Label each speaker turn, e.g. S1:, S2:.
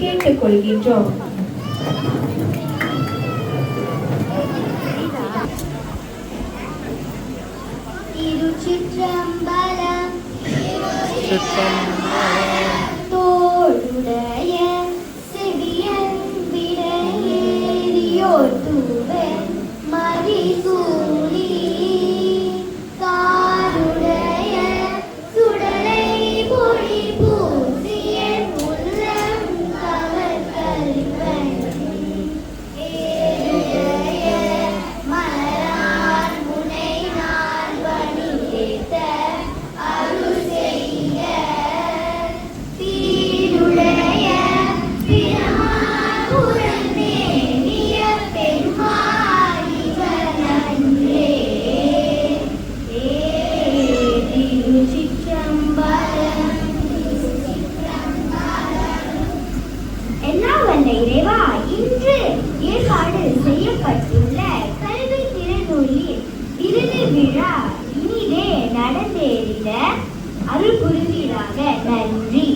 S1: கேட்டுக்கொள்கின்றோம்.
S2: திருச்சிற்றம்பலம். தோளுடைய செவியன் விடையேறியோர் தூவன் மதிசூடி காருடைய சுடலை பொடி பூசியன் உள்ளம் கவர்கல்வன் ஏழுடைய மலரான் முனை நான் பணியேத்த அருள் செய்ய பீடுடைய பிரமான் உரமேனிய பெருமாள் இவன் அன்றே. திருச்சிற்றம்பலம். எல்லாம் வல்ல இறைவா, இன்று ஏற்பாடு செய்யப்பட்டுள்ள கல்வி திறனூலில் விருது விழா இனிதே நடந்தேறிட அருள் புரிவீராக. நன்றி.